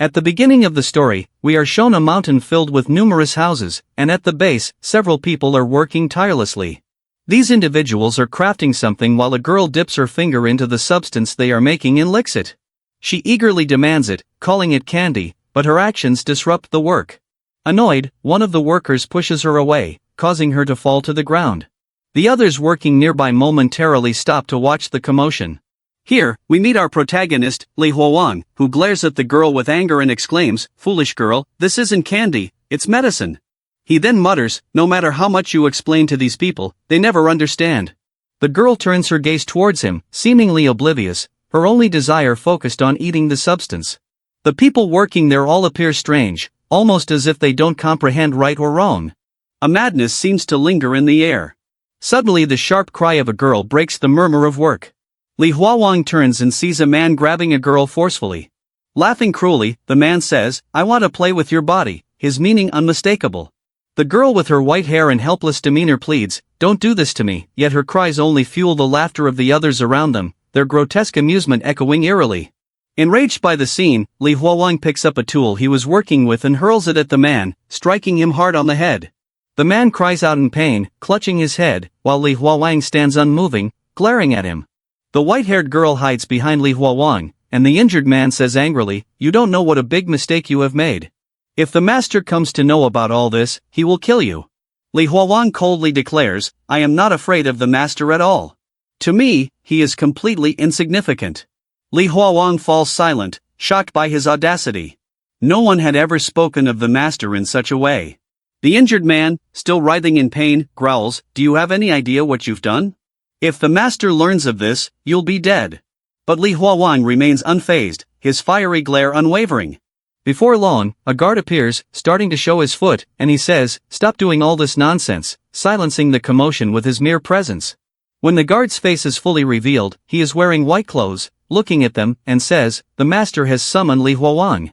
At the beginning of the story, we are shown a mountain filled with numerous houses, and at the base, several people are working tirelessly. These individuals are crafting something while a girl dips her finger into the substance they are making and licks it. She eagerly demands it, calling it candy, but her actions disrupt the work. Annoyed, one of the workers pushes her away, causing her to fall to the ground. The others working nearby momentarily stop to watch the commotion. Here, we meet our protagonist, Li Huawang, who glares at the girl with anger and exclaims, "Foolish girl, this isn't candy, it's medicine." He then mutters, "No matter how much you explain to these people, they never understand." The girl turns her gaze towards him, seemingly oblivious, her only desire focused on eating the substance. The people working there all appear strange, almost as if they don't comprehend right or wrong. A madness seems to linger in the air. Suddenly the sharp cry of a girl breaks the murmur of work. Li Huawang turns and sees a man grabbing a girl forcefully. Laughing cruelly, the man says, "I want to play with your body," his meaning unmistakable. The girl with her white hair and helpless demeanor pleads, "Don't do this to me," yet her cries only fuel the laughter of the others around them, their grotesque amusement echoing eerily. Enraged by the scene, Li Huawang picks up a tool he was working with and hurls it at the man, striking him hard on the head. The man cries out in pain, clutching his head, while Li Huawang stands unmoving, glaring at him. The white-haired girl hides behind Li Huawang, and the injured man says angrily, "You don't know what a big mistake you have made. If the master comes to know about all this, he will kill you." Li Huawang coldly declares, "I am not afraid of the master at all. To me, he is completely insignificant." Li Huawang falls silent, shocked by his audacity. No one had ever spoken of the master in such a way. The injured man, still writhing in pain, growls, "Do you have any idea what you've done? If the master learns of this, you'll be dead." But Li Huawang remains unfazed, his fiery glare unwavering. Before long, a guard appears, starting to show his foot, and he says, "Stop doing all this nonsense," silencing the commotion with his mere presence. When the guard's face is fully revealed, he is wearing white clothes, looking at them, and says, "The master has summoned Li Huawang."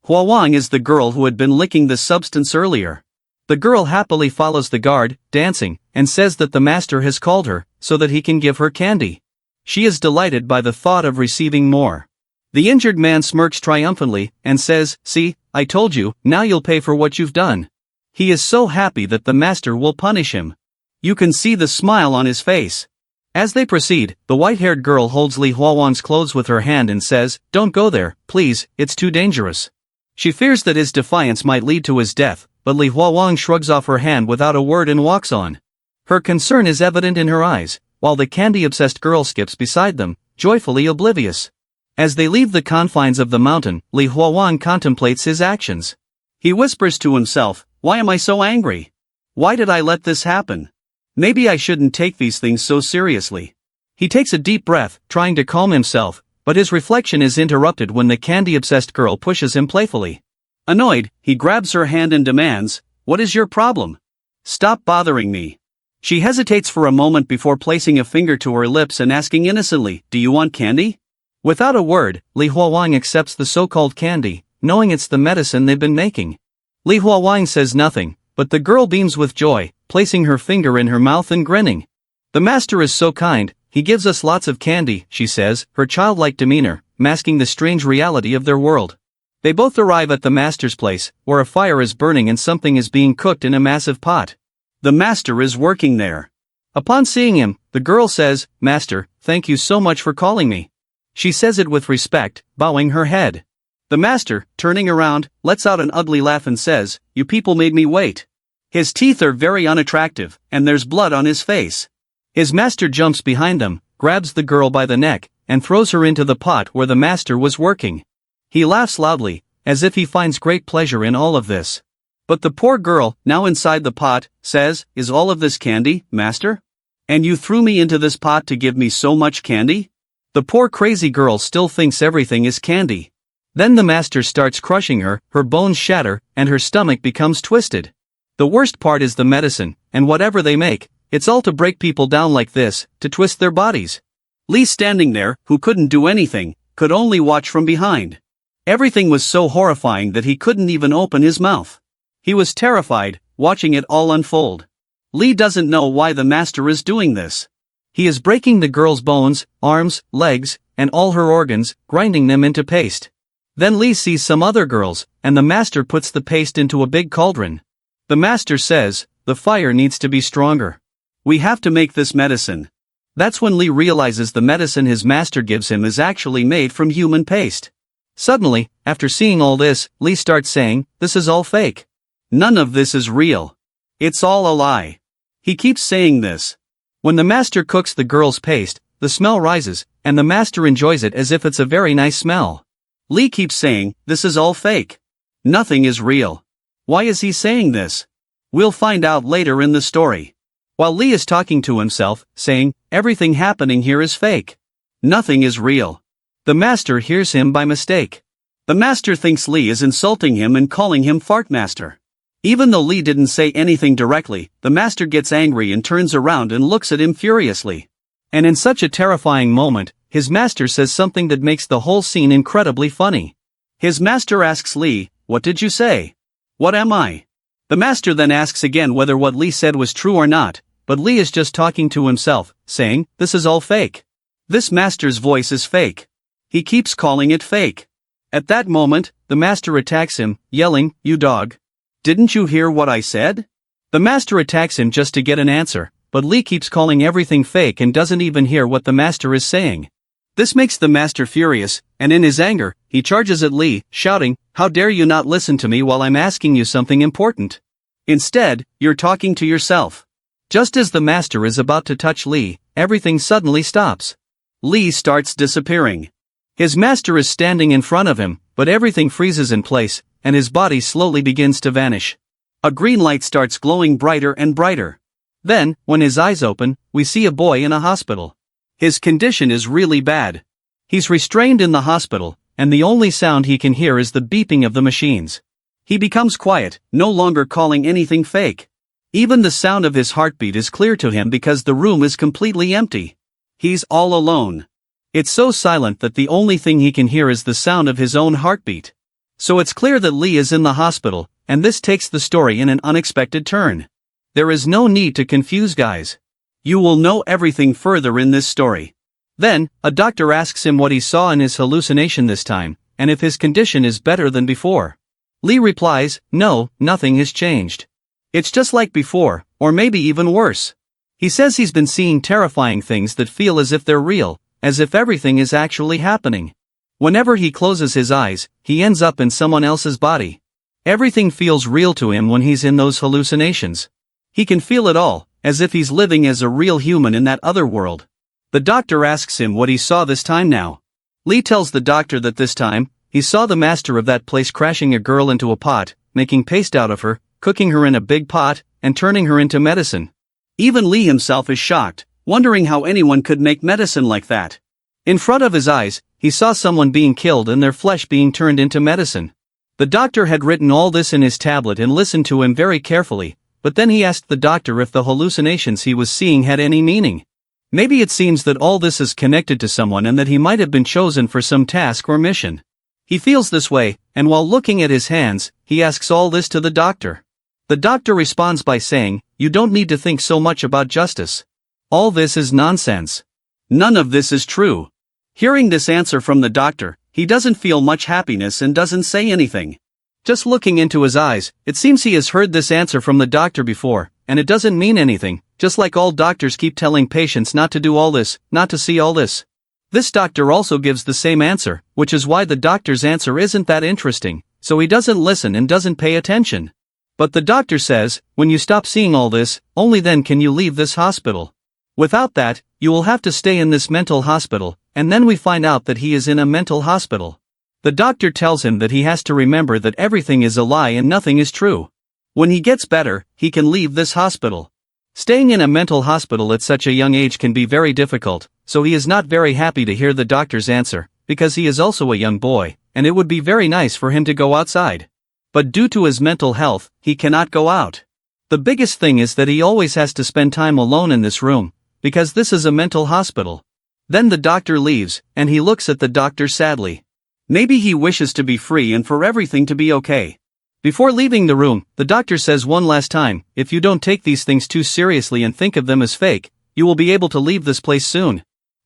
Huawang is the girl who had been licking the substance earlier. The girl happily follows the guard, dancing, and says that the master has called her, so that he can give her candy. She is delighted by the thought of receiving more. The injured man smirks triumphantly, and says, "See, I told you, now you'll pay for what you've done." He is so happy that the master will punish him. You can see the smile on his face. As they proceed, the white-haired girl holds Li Huawang's clothes with her hand and says, "Don't go there, please, it's too dangerous." She fears that his defiance might lead to his death, but Li Huawang shrugs off her hand without a word and walks on. Her concern is evident in her eyes, while the candy-obsessed girl skips beside them, joyfully oblivious. As they leave the confines of the mountain, Li Huawang contemplates his actions. He whispers to himself, "Why am I so angry? Why did I let this happen? Maybe I shouldn't take these things so seriously." He takes a deep breath, trying to calm himself, but his reflection is interrupted when the candy-obsessed girl pushes him playfully. Annoyed, he grabs her hand and demands, "What is your problem? Stop bothering me." She hesitates for a moment before placing a finger to her lips and asking innocently, "Do you want candy?" Without a word, Li Huawang accepts the so-called candy, knowing it's the medicine they've been making. Li Huawang says nothing, but the girl beams with joy, placing her finger in her mouth and grinning. "The master is so kind, he gives us lots of candy," she says, her childlike demeanor masking the strange reality of their world. They both arrive at the master's place, where a fire is burning and something is being cooked in a massive pot. The master is working there. Upon seeing him, the girl says, "Master, thank you so much for calling me." She says it with respect, bowing her head. The master, turning around, lets out an ugly laugh and says, "You people made me wait." His teeth are very unattractive, and there's blood on his face. His master jumps behind them, grabs the girl by the neck, and throws her into the pot where the master was working. He laughs loudly, as if he finds great pleasure in all of this. But the poor girl, now inside the pot, says, "Is all of this candy, master? And you threw me into this pot to give me so much candy?" The poor crazy girl still thinks everything is candy. Then the master starts crushing her, her bones shatter, and her stomach becomes twisted. The worst part is the medicine, and whatever they make, it's all to break people down like this, to twist their bodies. Lee, standing there, who couldn't do anything, could only watch from behind. Everything was so horrifying that he couldn't even open his mouth. He was terrified, watching it all unfold. Lee doesn't know why the master is doing this. He is breaking the girl's bones, arms, legs, and all her organs, grinding them into paste. Then Lee sees some other girls, and the master puts the paste into a big cauldron. The master says, "The fire needs to be stronger. We have to make this medicine." That's when Lee realizes the medicine his master gives him is actually made from human paste. Suddenly, after seeing all this, Lee starts saying, "This is all fake. None of this is real. It's all a lie." He keeps saying this. When the master cooks the girl's paste, the smell rises, and the master enjoys it as if it's a very nice smell. Lee keeps saying, "This is all fake. Nothing is real." Why is he saying this? We'll find out later in the story. While Lee is talking to himself, saying, "Everything happening here is fake. Nothing is real," the master hears him by mistake. The master thinks Lee is insulting him and calling him Fart Master. Even though Lee didn't say anything directly, the master gets angry and turns around and looks at him furiously. And in such a terrifying moment, his master says something that makes the whole scene incredibly funny. His master asks Lee, "What did you say? What am I?" The master then asks again whether what Lee said was true or not, but Lee is just talking to himself, saying, "This is all fake. This master's voice is fake." He keeps calling it fake. At that moment, the master attacks him, yelling, "You dog! Didn't you hear what I said?" The master attacks him just to get an answer, but Lee keeps calling everything fake and doesn't even hear what the master is saying. This makes the master furious, and in his anger, he charges at Lee, shouting, "How dare you not listen to me while I'm asking you something important? Instead, you're talking to yourself." Just as the master is about to touch Lee, everything suddenly stops. Lee starts disappearing. His master is standing in front of him, but everything freezes in place, and his body slowly begins to vanish. A green light starts glowing brighter and brighter. Then, when his eyes open, we see a boy in a hospital. His condition is really bad. He's restrained in the hospital, and the only sound he can hear is the beeping of the machines. He becomes quiet, no longer calling anything fake. Even the sound of his heartbeat is clear to him because the room is completely empty. He's all alone. It's so silent that the only thing he can hear is the sound of his own heartbeat. So it's clear that Lee is in the hospital, and this takes the story in an unexpected turn. There is no need to confuse guys. You will know everything further in this story. Then, a doctor asks him what he saw in his hallucination this time, and if his condition is better than before. Lee replies, "No, nothing has changed. It's just like before, or maybe even worse." He says he's been seeing terrifying things that feel as if they're real, as if everything is actually happening. Whenever he closes his eyes, he ends up in someone else's body. Everything feels real to him when he's in those hallucinations. He can feel it all, as if he's living as a real human in that other world. The doctor asks him what he saw this time now. Lee tells the doctor that this time, he saw the master of that place crashing a girl into a pot, making paste out of her, cooking her in a big pot, and turning her into medicine. Even Lee himself is shocked, wondering how anyone could make medicine like that. In front of his eyes, he saw someone being killed and their flesh being turned into medicine. The doctor had written all this in his tablet and listened to him very carefully, but then he asked the doctor if the hallucinations he was seeing had any meaning. Maybe it seems that all this is connected to someone and that he might have been chosen for some task or mission. He feels this way, and while looking at his hands, he asks all this to the doctor. The doctor responds by saying, "You don't need to think so much about justice. All this is nonsense. None of this is true." Hearing this answer from the doctor, he doesn't feel much happiness and doesn't say anything. Just looking into his eyes, it seems he has heard this answer from the doctor before, and it doesn't mean anything, just like all doctors keep telling patients not to do all this, not to see all this. This doctor also gives the same answer, which is why the doctor's answer isn't that interesting, so he doesn't listen and doesn't pay attention. But the doctor says, "When you stop seeing all this, only then can you leave this hospital. Without that, you will have to stay in this mental hospital," and then we find out that he is in a mental hospital. The doctor tells him that he has to remember that everything is a lie and nothing is true. When he gets better, he can leave this hospital. Staying in a mental hospital at such a young age can be very difficult, so he is not very happy to hear the doctor's answer, because he is also a young boy, and it would be very nice for him to go outside. But due to his mental health, he cannot go out. The biggest thing is that he always has to spend time alone in this room, because this is a mental hospital. Then the doctor leaves, and he looks at the doctor sadly. Maybe he wishes to be free and for everything to be okay. Before leaving the room, the doctor says one last time, "If you don't take these things too seriously and think of them as fake, you will be able to leave this place soon."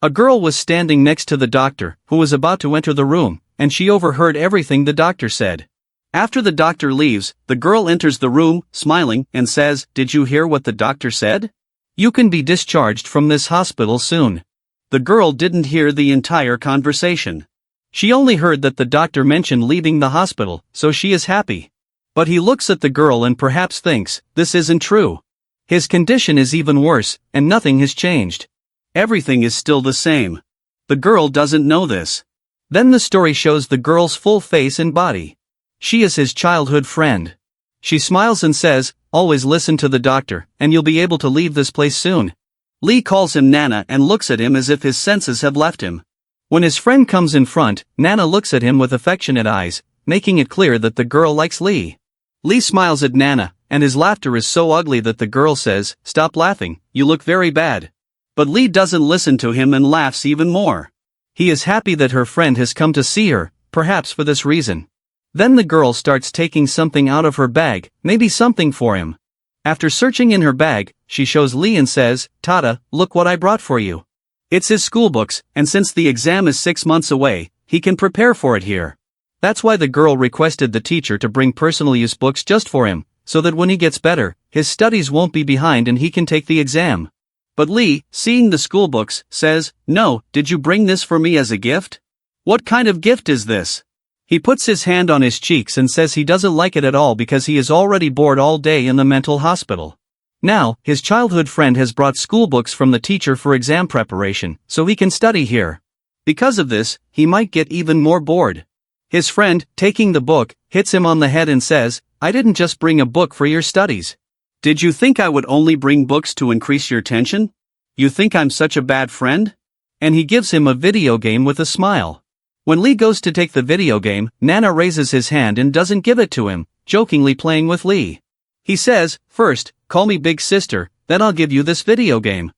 A girl was standing next to the doctor, who was about to enter the room, and she overheard everything the doctor said. After the doctor leaves, the girl enters the room, smiling, and says, "Did you hear what the doctor said? You can be discharged from this hospital soon." The girl didn't hear the entire conversation. She only heard that the doctor mentioned leaving the hospital, so she is happy. But he looks at the girl and perhaps thinks, this isn't true. His condition is even worse, and nothing has changed. Everything is still the same. The girl doesn't know this. Then the story shows the girl's full face and body. She is his childhood friend. She smiles and says, "Always listen to the doctor, and you'll be able to leave this place soon." Lee calls him Nana and looks at him as if his senses have left him. When his friend comes in front, Nana looks at him with affectionate eyes, making it clear that the girl likes Lee. Lee smiles at Nana, and his laughter is so ugly that the girl says, "Stop laughing, you look very bad." But Lee doesn't listen to him and laughs even more. He is happy that her friend has come to see her, perhaps for this reason. Then the girl starts taking something out of her bag, maybe something for him. After searching in her bag, she shows Lee and says, "Tata, look what I brought for you." It's his school books, and since the exam is 6 months away, he can prepare for it here. That's why the girl requested the teacher to bring personal use books just for him, so that when he gets better, his studies won't be behind and he can take the exam. But Lee, seeing the school books, says, "No, did you bring this for me as a gift? What kind of gift is this?" He puts his hand on his cheeks and says he doesn't like it at all because he is already bored all day in the mental hospital. Now, his childhood friend has brought school books from the teacher for exam preparation, so he can study here. Because of this, he might get even more bored. His friend, taking the book, hits him on the head and says, "I didn't just bring a book for your studies. Did you think I would only bring books to increase your tension? You think I'm such a bad friend?" And he gives him a video game with a smile. When Lee goes to take the video game, Nana raises his hand and doesn't give it to him, jokingly playing with Lee. He says, "First, call me Big Sister, then I'll give you this video game."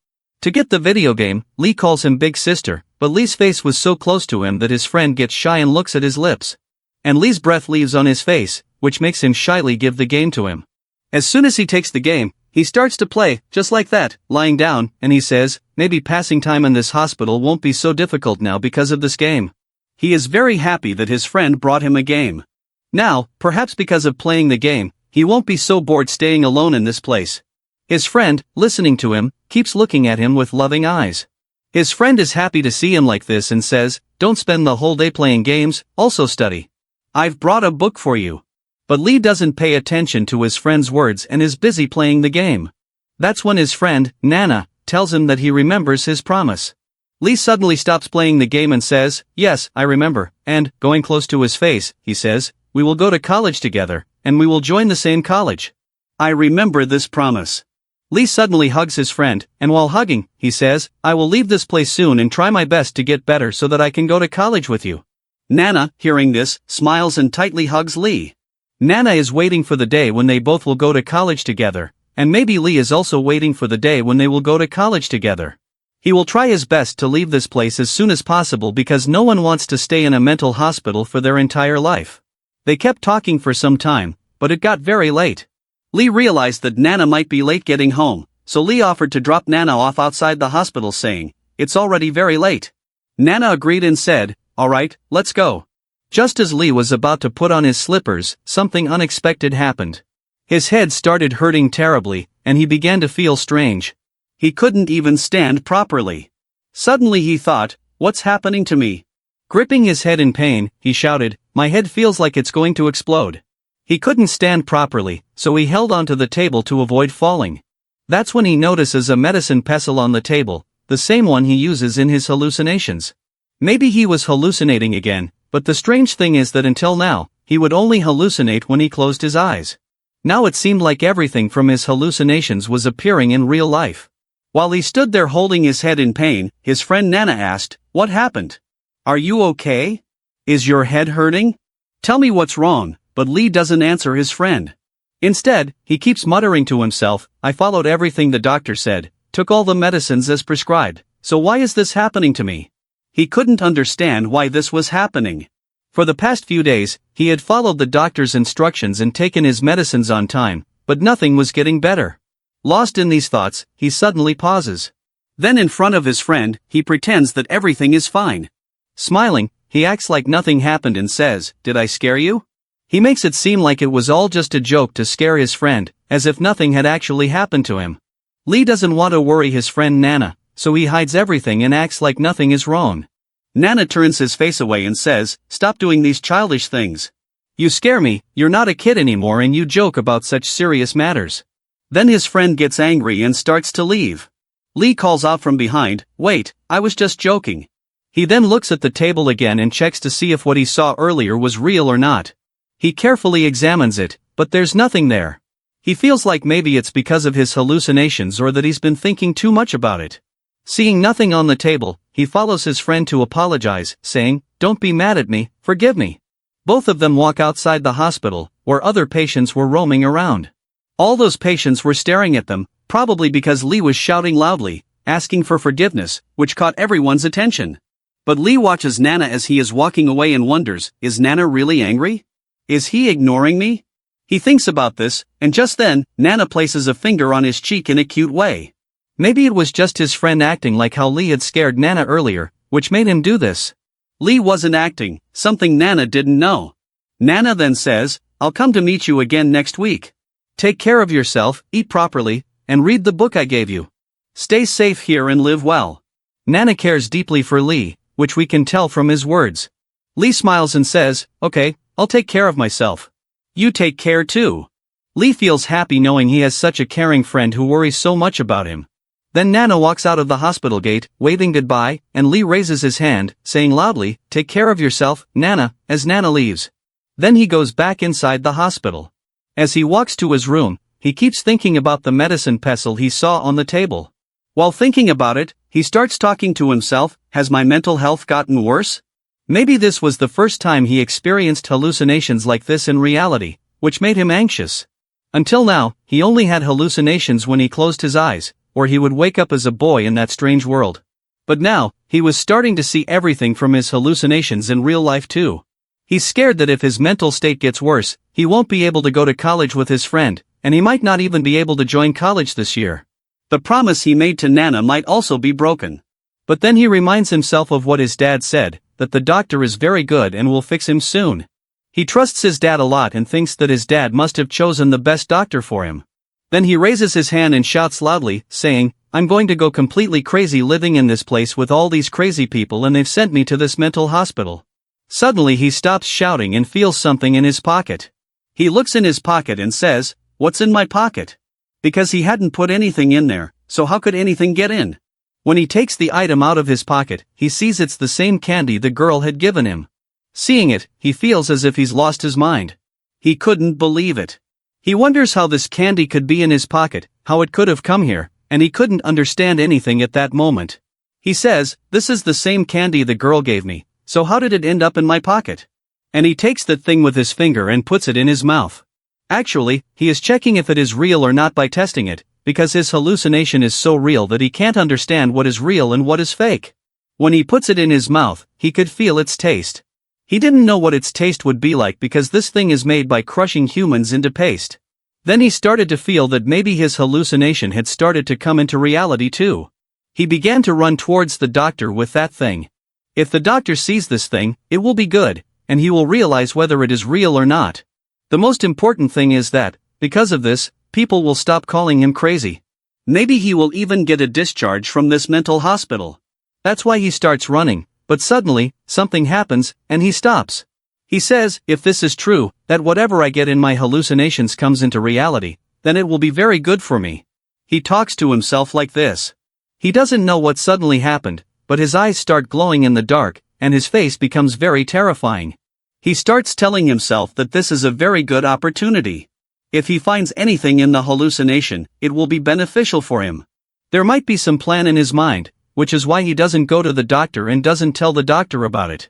To get the video game, Lee calls him Big Sister, but Lee's face was so close to him that his friend gets shy and looks at his lips. And Lee's breath leaves on his face, which makes him shyly give the game to him. As soon as he takes the game, he starts to play, just like that, lying down, and he says, maybe passing time in this hospital won't be so difficult now because of this game. He is very happy that his friend brought him a game. Now, perhaps because of playing the game, he won't be so bored staying alone in this place. His friend, listening to him, keeps looking at him with loving eyes. His friend is happy to see him like this and says, "Don't spend the whole day playing games, also study. I've brought a book for you." But Lee doesn't pay attention to his friend's words and is busy playing the game. That's when his friend, Nana, tells him that he remembers his promise. Lee suddenly stops playing the game and says, "Yes, I remember," and, going close to his face, he says, "We will go to college together, and we will join the same college. I remember this promise." Lee suddenly hugs his friend, and while hugging, he says, "I will leave this place soon and try my best to get better so that I can go to college with you." Nana, hearing this, smiles and tightly hugs Lee. Nana is waiting for the day when they both will go to college together, and maybe Lee is also waiting for the day when they will go to college together. He will try his best to leave this place as soon as possible because no one wants to stay in a mental hospital for their entire life. They kept talking for some time, but it got very late. Lee realized that Nana might be late getting home, so Lee offered to drop Nana off outside the hospital saying, "It's already very late." Nana agreed and said, "All right, let's go." Just as Lee was about to put on his slippers, something unexpected happened. His head started hurting terribly, and he began to feel strange. He couldn't even stand properly. Suddenly he thought, "What's happening to me?" Gripping his head in pain, he shouted, "My head feels like it's going to explode." He couldn't stand properly, so he held onto the table to avoid falling. That's when he notices a medicine pestle on the table, the same one he uses in his hallucinations. Maybe he was hallucinating again, but the strange thing is that until now, he would only hallucinate when he closed his eyes. Now it seemed like everything from his hallucinations was appearing in real life. While he stood there holding his head in pain, his friend Nana asked, "What happened? Are you okay? Is your head hurting? Tell me what's wrong," but Lee doesn't answer his friend. Instead, he keeps muttering to himself, "I followed everything the doctor said, took all the medicines as prescribed, so why is this happening to me?" He couldn't understand why this was happening. For the past few days, he had followed the doctor's instructions and taken his medicines on time, but nothing was getting better. Lost in these thoughts, he suddenly pauses. Then in front of his friend, he pretends that everything is fine. Smiling, he acts like nothing happened and says, "Did I scare you?" He makes it seem like it was all just a joke to scare his friend, as if nothing had actually happened to him. Lee doesn't want to worry his friend Nana, so he hides everything and acts like nothing is wrong. Nana turns his face away and says, "Stop doing these childish things. You scare me, you're not a kid anymore and you joke about such serious matters." Then his friend gets angry and starts to leave. Lee calls out from behind, "Wait, I was just joking." He then looks at the table again and checks to see if what he saw earlier was real or not. He carefully examines it, but there's nothing there. He feels like maybe it's because of his hallucinations or that he's been thinking too much about it. Seeing nothing on the table, he follows his friend to apologize, saying, "Don't be mad at me, forgive me." Both of them walk outside the hospital, where other patients were roaming around. All those patients were staring at them, probably because Lee was shouting loudly, asking for forgiveness, which caught everyone's attention. But Lee watches Nana as he is walking away and wonders, is Nana really angry? Is he ignoring me? He thinks about this, and just then, Nana places a finger on his cheek in a cute way. Maybe it was just his friend acting like how Lee had scared Nana earlier, which made him do this. Lee wasn't acting, something Nana didn't know. Nana then says, "I'll come to meet you again next week. Take care of yourself, eat properly, and read the book I gave you. Stay safe here and live well." Nana cares deeply for Lee, which we can tell from his words. Lee smiles and says, "Okay, I'll take care of myself. You take care too." Lee feels happy knowing he has such a caring friend who worries so much about him. Then Nana walks out of the hospital gate, waving goodbye, and Lee raises his hand, saying loudly, "Take care of yourself, Nana," as Nana leaves. Then he goes back inside the hospital. As he walks to his room, he keeps thinking about the medicine pestle he saw on the table. While thinking about it, he starts talking to himself, "Has my mental health gotten worse?" Maybe this was the first time he experienced hallucinations like this in reality, which made him anxious. Until now, he only had hallucinations when he closed his eyes, or he would wake up as a boy in that strange world. But now, he was starting to see everything from his hallucinations in real life too. He's scared that if his mental state gets worse, he won't be able to go to college with his friend, and he might not even be able to join college this year. The promise he made to Nana might also be broken. But then he reminds himself of what his dad said, that the doctor is very good and will fix him soon. He trusts his dad a lot and thinks that his dad must have chosen the best doctor for him. Then he raises his hand and shouts loudly, saying, "I'm going to go completely crazy living in this place with all these crazy people and they've sent me to this mental hospital." Suddenly he stops shouting and feels something in his pocket. He looks in his pocket and says, "What's in my pocket?" Because he hadn't put anything in there, so how could anything get in? When he takes the item out of his pocket, he sees it's the same candy the girl had given him. Seeing it, he feels as if he's lost his mind. He couldn't believe it. He wonders how this candy could be in his pocket, how it could have come here, and he couldn't understand anything at that moment. He says, "This is the same candy the girl gave me, so how did it end up in my pocket?" And he takes that thing with his finger and puts it in his mouth. Actually, he is checking if it is real or not by testing it, because his hallucination is so real that he can't understand what is real and what is fake. When he puts it in his mouth, he could feel its taste. He didn't know what its taste would be like because this thing is made by crushing humans into paste. Then he started to feel that maybe his hallucination had started to come into reality too. He began to run towards the doctor with that thing. If the doctor sees this thing, it will be good, and he will realize whether it is real or not. The most important thing is that, because of this, people will stop calling him crazy. Maybe he will even get a discharge from this mental hospital. That's why he starts running, but suddenly, something happens, and he stops. He says, "If this is true, that whatever I get in my hallucinations comes into reality, then it will be very good for me." He talks to himself like this. He doesn't know what suddenly happened, but his eyes start glowing in the dark, and his face becomes very terrifying. He starts telling himself that this is a very good opportunity. If he finds anything in the hallucination, it will be beneficial for him. There might be some plan in his mind, which is why he doesn't go to the doctor and doesn't tell the doctor about it.